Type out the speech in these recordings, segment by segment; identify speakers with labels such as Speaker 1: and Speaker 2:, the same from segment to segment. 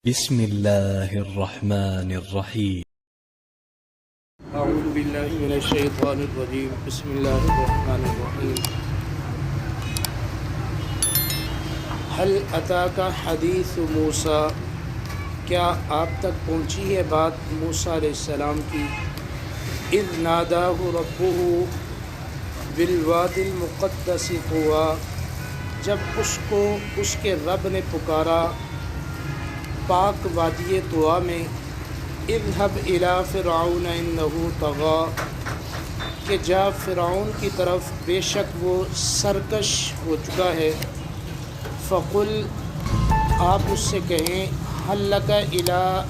Speaker 1: بسم الله الرحمن الرحيم.
Speaker 2: اعوذ باللہ من الشیطان الرجیم بسم اللہ الرحمن الرحیم هل اتاک حدیث موسیٰ، کیا آپ تک پہنچی ہے بات موسیٰ علیہ السلام کی؟ اذ ناداہ ربہ بالوادی المقدس طویٰ، جب اس کو اس کے رب نے پکارا پاک وادی طویٰ میں، اذهب الی فرعون انہ طغیٰ، کہ جا فرعون کی طرف بے شک وہ سرکش ہو چکا ہے۔ فقل، آپ اس سے کہیں، هل لک الی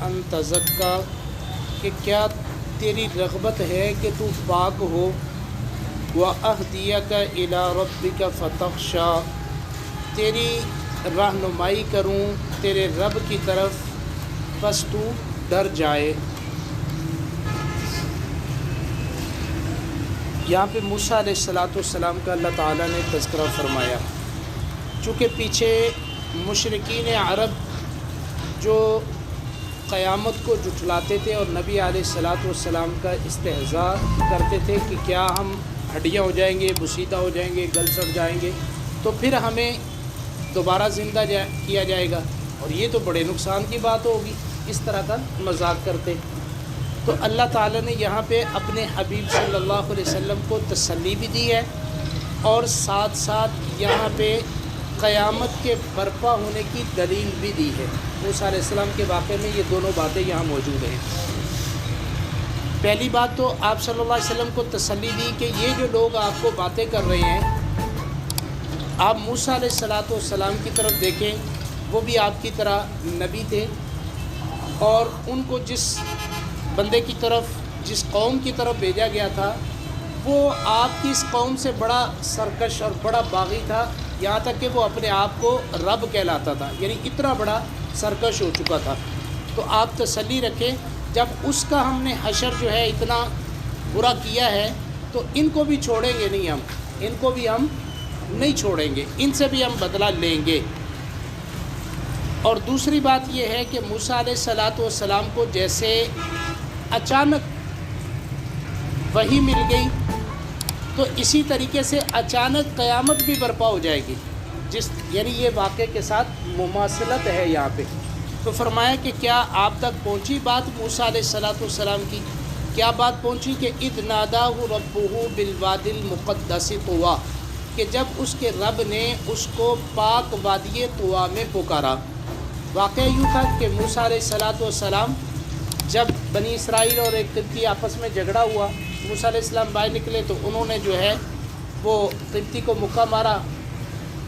Speaker 2: ان تزکی، کہ کیا تیری رغبت ہے کہ تو پاک ہو، واہدیک الی ربک فتخشی، تیری رہنمائی کروں تیرے رب کی طرف بس تو ڈر جائے۔ یہاں پہ موسیٰ علیہ السلام کا اللہ تعالیٰ نے تذکرہ فرمایا، چونکہ پیچھے مشرکین عرب جو قیامت کو جھٹلاتے تھے اور نبی علیہ السلام کا استہزاء کرتے تھے کہ کیا ہم ہڈیاں ہو جائیں گے، بسیدہ ہو جائیں گے، گل سڑ جائیں گے تو پھر ہمیں دوبارہ زندہ کیا جائے گا، اور یہ تو بڑے نقصان کی بات ہوگی، اس طرح کا مذاق کرتے۔ تو اللہ تعالیٰ نے یہاں پہ اپنے حبیب صلی اللہ علیہ وسلم کو تسلی بھی دی ہے، اور ساتھ ساتھ یہاں پہ قیامت کے برپا ہونے کی دلیل بھی دی ہے۔ موسیٰ علیہ السلام کے واقعے میں یہ دونوں باتیں یہاں موجود ہیں۔ پہلی بات تو آپ صلی اللہ علیہ وسلم کو تسلی دی کہ یہ جو لوگ آپ کو باتیں کر رہے ہیں، آپ موسیٰ علیہ السلام کی طرف دیکھیں، وہ بھی آپ کی طرح نبی تھے، اور ان کو جس بندے کی طرف، جس قوم کی طرف بھیجا گیا تھا، وہ آپ کی اس قوم سے بڑا سرکش اور بڑا باغی تھا، یہاں تک کہ وہ اپنے آپ کو رب کہلاتا تھا، یعنی اتنا بڑا سرکش ہو چکا تھا۔ تو آپ تسلی رکھیں، جب اس کا ہم نے حشر جو ہے اتنا برا کیا ہے تو ان کو بھی چھوڑیں گے نہیں، ہم ان کو بھی ہم نہیں چھوڑیں گے، ان سے بھی ہم بدلہ لیں گے۔ اور دوسری بات یہ ہے کہ موسیٰ علیہ السلام کو جیسے اچانک وحی مل گئی، تو اسی طریقے سے اچانک قیامت بھی برپا ہو جائے گی، یعنی یہ واقعے کے ساتھ مماثلت ہے یہاں پہ۔ تو فرمایا کہ کیا آپ تک پہنچی بات موسیٰ علیہ السلام کی؟ کیا بات پہنچی کہ اذ ناداہ ربہ بالوادی المقدس طویٰ، کہ جب اس کے رب نے اس کو پاک وادی طویٰ میں پکارا۔ واقعہ یوں تھا کہ موسیٰ علیہ السلام، جب بنی اسرائیل اور ایک قبطی آپس میں جھگڑا ہوا، موسیٰ علیہ السلام باہر نکلے تو انہوں نے جو ہے وہ قبطی کو مکہ مارا،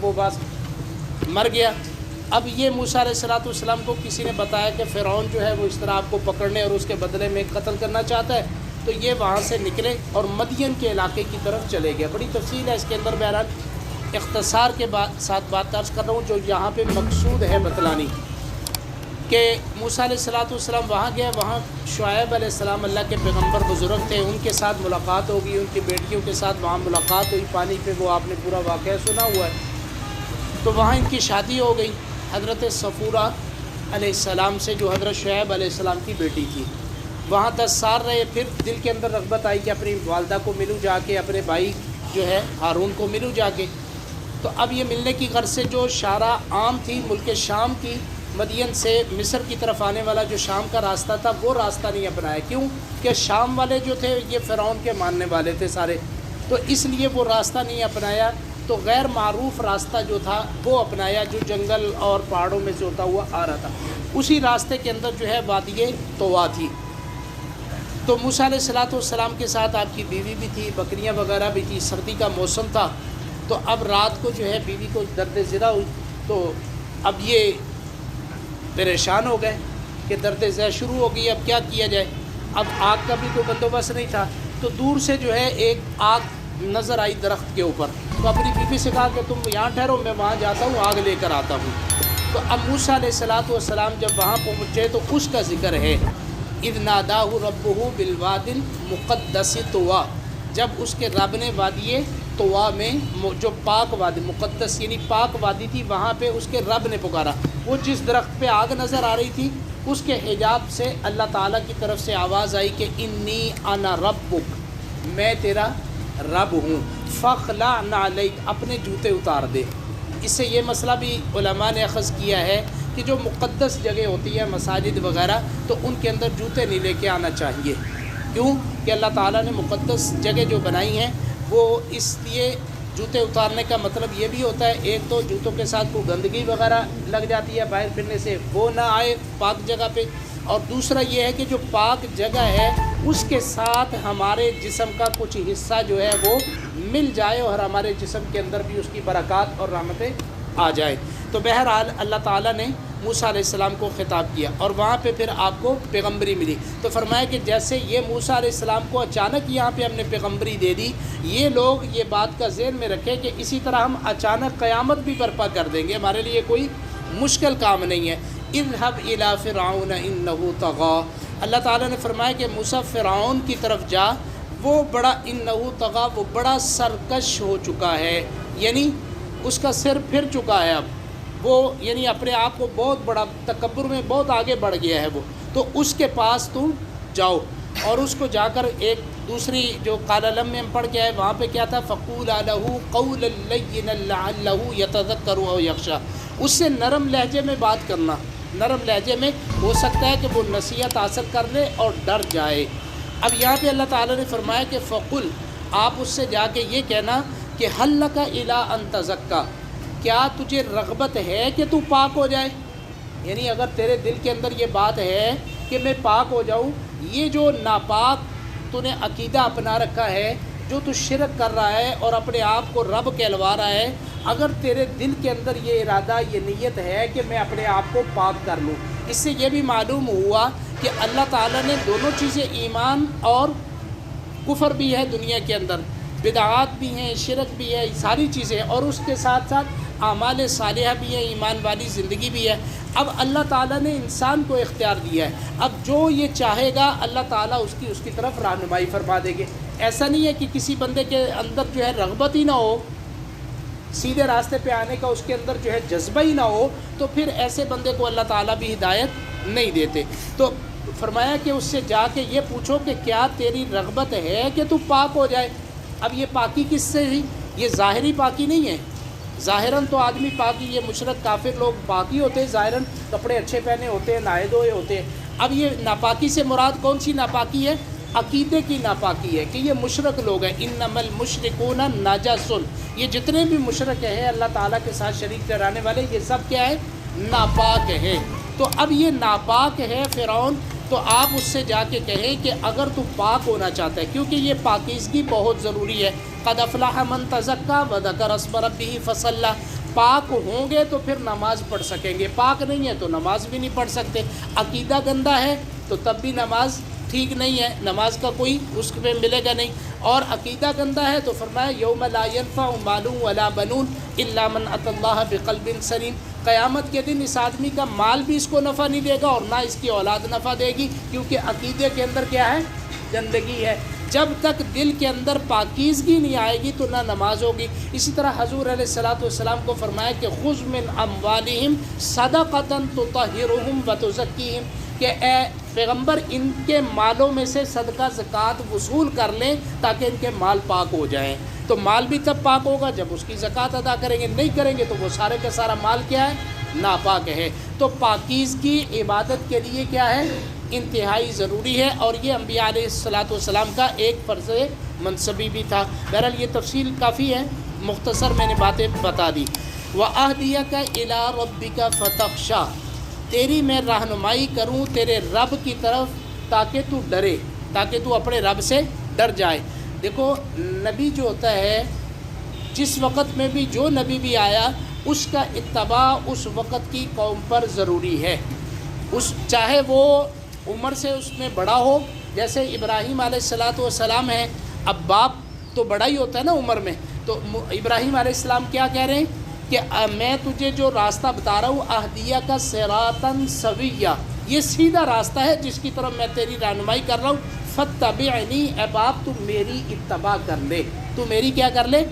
Speaker 2: وہ بس مر گیا۔ اب یہ موسیٰ علیہ السلام کو کسی نے بتایا کہ فرعون جو ہے وہ اس طرح آپ کو پکڑنے اور اس کے بدلے میں قتل کرنا چاہتا ہے، تو یہ وہاں سے نکلے اور مدین کے علاقے کی طرف چلے گئے۔ بڑی تفصیل ہے اس کے اندر، بہرحال اختصار کے ساتھ بات عرض کر رہا ہوں جو یہاں پہ مقصود ہے بتلانی، کہ موسیٰ علیہ السلام وہاں گئے، وہاں شعیب علیہ السلام اللہ کے پیغمبر بزرگ تھے، ان کے ساتھ ملاقات ہوگی، ان کی بیٹیوں کے ساتھ وہاں ملاقات ہوئی پانی پہ، وہ آپ نے پورا واقعہ سنا ہوا ہے۔ تو وہاں ان کی شادی ہو گئی حضرت صفورہ علیہ السلام سے، جو حضرت شعیب علیہ السلام کی بیٹی تھی۔ وہاں 10 سال رہے، پھر دل کے اندر رغبت آئی کہ اپنی والدہ کو ملوں جا کے، اپنے بھائی جو ہے ہارون کو ملوں جا کے۔ تو اب یہ ملنے کی غرض سے جو شارع عام تھی ملک شام کی، مدین سے مصر کی طرف آنے والا جو شام کا راستہ تھا، وہ راستہ نہیں اپنایا۔ کیوں کہ شام والے جو تھے یہ فرعون کے ماننے والے تھے سارے، تو اس لیے وہ راستہ نہیں اپنایا، تو غیر معروف راستہ جو تھا وہ اپنایا، جو جنگل اور پہاڑوں میں سے ہوتا ہوا آ رہا تھا۔ اسی راستے کے اندر جو ہے وادی طویٰ تھی۔ تو موسیٰ علیہ السلام کے ساتھ آپ کی بیوی بھی تھی، بکریاں وغیرہ بھی تھی، سردی کا موسم تھا۔ تو اب رات کو جو ہے بیوی کو درد زدہ ہوئی، تو اب یہ پریشان ہو گئے کہ درد زدہ شروع ہو گئی، اب کیا کیا جائے؟ اب آگ کا بھی کوئی بندوبست نہیں تھا، تو دور سے جو ہے ایک آگ نظر آئی درخت کے اوپر، تو اپنی بیوی سے کہا کہ تم یہاں ٹھہرو، میں وہاں جاتا ہوں، آگ لے کر آتا ہوں۔ تو اب موسیٰ علیہ السلام جب وہاں پہنچے تو اس کا ذکر ہے، اذ ناداہ ربہ بالوادی المقدس طویٰ، جب اس کے رب نے وادی طوا میں جو پاک وادی مقدس یعنی پاک وادی تھی وہاں پہ اس کے رب نے پکارا. وہ جس درخت پہ آگ نظر آ رہی تھی اس کے حجاب سے اللہ تعالیٰ کی طرف سے آواز آئی کہ انی انا ربک، میں تیرا رب ہوں، فخلع نعلیک، اپنے جوتے اتار دے. اس سے یہ مسئلہ بھی علماء نے اخذ کیا ہے کہ جو مقدس جگہ ہوتی ہے مساجد وغیرہ تو ان کے اندر جوتے نہیں لے کے آنا چاہیے. کیوں کہ اللہ تعالیٰ نے مقدس جگہ جو بنائی ہیں وہ اس لیے جوتے اتارنے کا مطلب یہ بھی ہوتا ہے، ایک تو جوتوں کے ساتھ کوئی گندگی وغیرہ لگ جاتی ہے باہر پھرنے سے، وہ نہ آئے پاک جگہ پہ، اور دوسرا یہ ہے کہ جو پاک جگہ ہے اس کے ساتھ ہمارے جسم کا کچھ حصہ جو ہے وہ مل جائے اور ہمارے جسم کے اندر بھی اس کی برکات اور رحمتیں آ جائیں. تو بہرحال اللہ تعالیٰ نے موسیٰ علیہ السلام کو خطاب کیا اور وہاں پہ پھر آپ کو پیغمبری ملی. تو فرمایا کہ جیسے یہ موسیٰ علیہ السلام کو اچانک یہاں پہ ہم نے پیغمبری دے دی، یہ لوگ یہ بات کا ذہن میں رکھیں کہ اسی طرح ہم اچانک قیامت بھی برپا کر دیں گے، ہمارے لیے کوئی مشکل کام نہیں ہے. اذهب الى فرعون انه طغى، اللہ تعالیٰ نے فرمایا کہ موسیٰ فرعون کی طرف جا، وہ بڑا انه طغى، وہ بڑا سرکش ہو چکا ہے، یعنی اس کا سر پھر چکا ہے، اب وہ یعنی اپنے آپ کو بہت بڑا تکبر میں بہت آگے بڑھ گیا ہے وہ. تو اس کے پاس تم جاؤ اور اس کو جا کر ایک دوسری جو قال لم میں ہم پڑھ کے آئے وہاں پہ کیا تھا، فقولا له قولا لینا لعلہ یتذکر او یخشی، اس سے نرم لہجے میں بات کرنا، نرم لہجے میں، ہو سکتا ہے کہ وہ نصیحت حاصل کر لے اور ڈر جائے. اب یہاں پہ اللہ تعالیٰ نے فرمایا کہ فقل، آپ اس سے جا کے یہ کہنا کہ هل لک الی ان تزکی، کیا تجھے رغبت ہے کہ تو پاک ہو جائے، یعنی اگر تیرے دل کے اندر یہ بات ہے کہ میں پاک ہو جاؤں، یہ جو ناپاک تو نے عقیدہ اپنا رکھا ہے، جو تو شرک کر رہا ہے اور اپنے آپ کو رب کہلوا رہا ہے، اگر تیرے دل کے اندر یہ ارادہ یہ نیت ہے کہ میں اپنے آپ کو پاک کر لوں، اس سے یہ بھی معلوم ہوا کہ اللہ تعالیٰ نے دونوں چیزیں، ایمان اور کفر بھی ہے دنیا کے اندر، بدعات بھی ہیں، شرک بھی ہے، ساری چیزیں، اور اس کے ساتھ ساتھ اعمال صالحہ بھی ہیں، ایمان والی زندگی بھی ہے. اب اللہ تعالیٰ نے انسان کو اختیار دیا ہے، اب جو یہ چاہے گا اللہ تعالیٰ اس کی طرف رہنمائی فرما دے گے. ایسا نہیں ہے کہ کسی بندے کے اندر جو ہے رغبت ہی نہ ہو، سیدھے راستے پہ آنے کا اس کے اندر جو ہے جذبہ ہی نہ ہو، تو پھر ایسے بندے کو اللہ تعالیٰ بھی ہدایت نہیں دیتے. تو فرمایا کہ اس سے جا کے یہ پوچھو کہ کیا تیری رغبت ہے کہ تو پاک ہو جائے. اب یہ پاکی کس سے ہوئی؟ یہ ظاہری پاکی نہیں ہے، ظاہراً تو آدمی پاکی، یہ مشرک کافر لوگ پاکی ہوتے ہیں، ظاہراً کپڑے اچھے پہنے ہوتے ہیں، نہائے دھوئے ہوتے ہیں. اب یہ ناپاکی سے مراد کون سی ناپاکی ہے؟ عقیدے کی ناپاکی ہے کہ یہ مشرک لوگ ہیں. انما المشرکون نجس، یہ جتنے بھی مشرک ہیں اللہ تعالیٰ کے ساتھ شریک ٹھہرانے والے، یہ سب کیا ہے؟ ناپاک ہیں. تو اب یہ ناپاک ہے فرعون، تو آپ اس سے جا کے کہیں کہ اگر تو پاک ہونا چاہتا ہے، کیونکہ یہ پاکیزگی بہت ضروری ہے. قد افلح من تزکا وذکر اسم ربہ فصلی، پاک ہوں گے تو پھر نماز پڑھ سکیں گے، پاک نہیں ہے تو نماز بھی نہیں پڑھ سکتے. عقیدہ گندہ ہے تو تب بھی نماز ٹھیک نہیں ہے، نماز کا کوئی اس پہ ملے گا نہیں. اور عقیدہ گندہ ہے تو فرمایا یوم لا ینفع مال ولا بنون الا من اتى اللہ بقلب سلیم، قیامت کے دن اس آدمی کا مال بھی اس کو نفع نہیں دے گا اور نہ اس کی اولاد نفع دے گی، کیونکہ عقیدے کے اندر کیا ہے؟ گندگی ہے. جب تک دل کے اندر پاکیزگی نہیں آئے گی تو نہ نماز ہوگی. اسی طرح حضور علیہ الصلوۃ والسلام کو فرمایا کہ خذ من اموالہم صدقۃ تطہرہم وتزکیہم، کہ اے پیغمبر ان کے مالوں میں سے صدقہ زکوٰۃ وصول کر لیں تاکہ ان کے مال پاک ہو جائیں. تو مال بھی تب پاک ہوگا جب اس کی زکوٰۃ ادا کریں گے، نہیں کریں گے تو وہ سارے کا سارا مال کیا ہے؟ ناپاک ہے. تو پاکیزگی عبادت کے لیے کیا ہے؟ انتہائی ضروری ہے، اور یہ انبیاء علیہ الصلوۃ والسلام کا ایک فرض منصبی بھی تھا. بہرحال یہ تفصیل کافی ہے، مختصر میں نے باتیں بتا دی. وَأَهْدِيَكَ إِلَىٰ رَبِّكَ فَتَخْشَىٰ، تیری میں رہنمائی کروں تیرے رب کی طرف تاکہ تو ڈرے، تاکہ تو اپنے رب سے ڈر جائے. دیکھو نبی جو ہوتا ہے، جس وقت میں بھی جو نبی بھی آیا اس کا اتباع اس وقت کی قوم پر ضروری ہے، چاہے وہ عمر سے اس میں بڑا ہو، جیسے ابراہیم علیہ الصلوۃ والسلام ہیں. اب باپ تو بڑا ہی ہوتا ہے نا عمر میں، تو ابراہیم علیہ السلام کیا کہہ رہے ہیں کہ میں تجھے جو راستہ بتا رہا ہوں اہدیہ کا صراطاً سویہ، یہ سیدھا راستہ ہے جس کی طرف میں تیری رہنمائی کر رہا ہوں. فتبعنی، اے باپ تو میری اتباع کر لے، تو میری کیا کر لے؟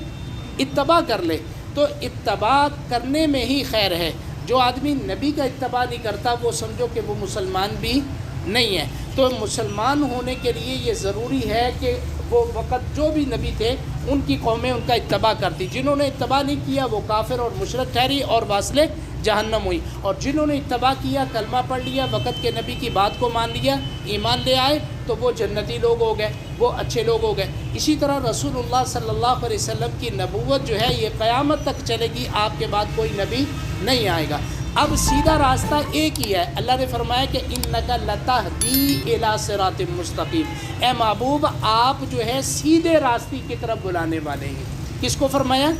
Speaker 2: اتباع کر لے تو اتباع کرنے میں ہی خیر ہے. جو آدمی نبی کا اتباع نہیں کرتا وہ سمجھو کہ وہ مسلمان بھی نہیں ہے. تو مسلمان ہونے کے لیے یہ ضروری ہے کہ وہ وقت جو بھی نبی تھے ان کی قومیں ان کا اتباع کرتی. جنہوں نے اتباع نہیں کیا وہ کافر اور مشرک ٹھہری اور واصل جہنم ہوئی. اور جنہوں نے اتباع کیا، کلمہ پڑھ لیا، وقت کے نبی کی بات کو مان لیا، ایمان لے آئے تو وہ جنتی لوگ ہو گئے، وہ اچھے لوگ ہو گئے. اسی طرح رسول اللہ صلی اللہ علیہ وسلم کی نبوت جو ہے یہ قیامت تک چلے گی، آپ کے بعد کوئی نبی نہیں آئے گا. اب سیدھا راستہ ایک ہی ہے. اللہ نے فرمایا کہ انک لتہدی الی صراط مستقیم. اے محبوب آپ جو ہے سیدھے راستے کی طرف بلانے والے ہیں. کس کو فرمایا؟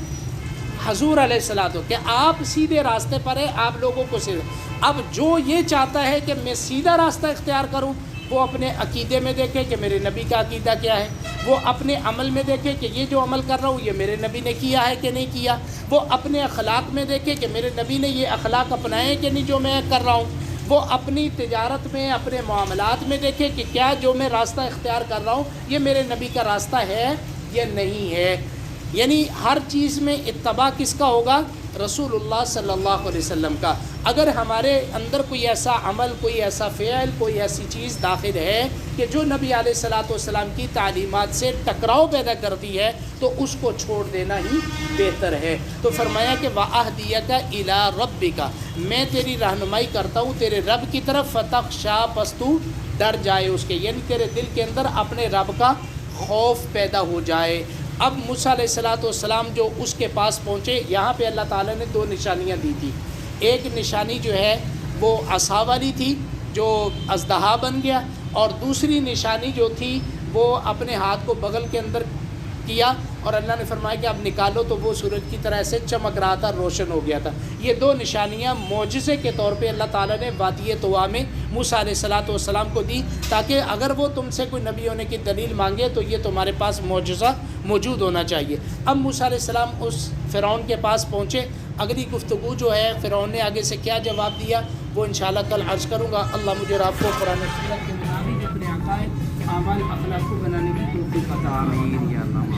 Speaker 2: حضور علیہ الصلوۃ کہ آپ سیدھے راستے پر ہیں، آپ لوگوں کو سیدھے. اب جو یہ چاہتا ہے کہ میں سیدھا راستہ اختیار کروں وہ اپنے عقیدے میں دیکھے کہ میرے نبی کا عقیدہ کیا ہے، وہ اپنے عمل میں دیکھے کہ یہ جو عمل کر رہا ہوں یہ میرے نبی نے کیا ہے کہ نہیں کیا، وہ اپنے اخلاق میں دیکھے کہ میرے نبی نے یہ اخلاق اپنائے ہیں کہ نہیں جو میں کر رہا ہوں، وہ اپنی تجارت میں اپنے معاملات میں دیکھے کہ کیا جو میں راستہ اختیار کر رہا ہوں یہ میرے نبی کا راستہ ہے یا نہیں ہے. یعنی ہر چیز میں اتباع کس کا ہوگا؟ رسول اللہ صلی اللہ علیہ وسلم کا. اگر ہمارے اندر کوئی ایسا عمل، کوئی ایسا فعل، کوئی ایسی چیز داخل ہے کہ جو نبی علیہ الصلوۃ والسلام کی تعلیمات سے ٹکراؤ پیدا کرتی ہے تو اس کو چھوڑ دینا ہی بہتر ہے. تو فرمایا کہ وَأَهْدِيَكَ إِلَىٰ رَبِّكَ، میں تیری رہنمائی کرتا ہوں تیرے رب کی طرف. فَتَخْشَىٰ، پس تو ڈر جائے اس کے، یعنی تیرے دل کے اندر اپنے رب کا خوف پیدا ہو جائے. اب موسیٰ علیہ الصلوۃ والسلام جو اس کے پاس پہنچے، یہاں پہ اللہ تعالیٰ نے 2 نشانیاں دی تھی. ایک نشانی جو ہے وہ عصا والی تھی جو اژدہا بن گیا، اور دوسری نشانی جو تھی وہ اپنے ہاتھ کو بغل کے اندر کیا اور اللہ نے فرمایا کہ اب نکالو تو وہ سورج کی طرح سے چمک رہا تھا، روشن ہو گیا تھا. یہ 2 نشانیاں معجزے کے طور پہ اللہ تعالیٰ نے وادی طوا میں موسیٰ علیہ الصلوۃ والسلام کو دی تاکہ اگر وہ تم سے کوئی نبی ہونے کی دلیل مانگے تو یہ تمہارے پاس معجزہ موجود ہونا چاہیے. اب موسیٰ علیہ السلام اس فرعون کے پاس پہنچے. اگلی گفتگو جو ہے فرعون نے آگے سے کیا جواب دیا وہ انشاءاللہ کل عرض کروں گا. اللہ مجھے اور آپ کو قرآن و سنت کے مطابق اپنے عقائد، اعمال، اخلاق کو بنانے کی توفیق عطا فرمائے.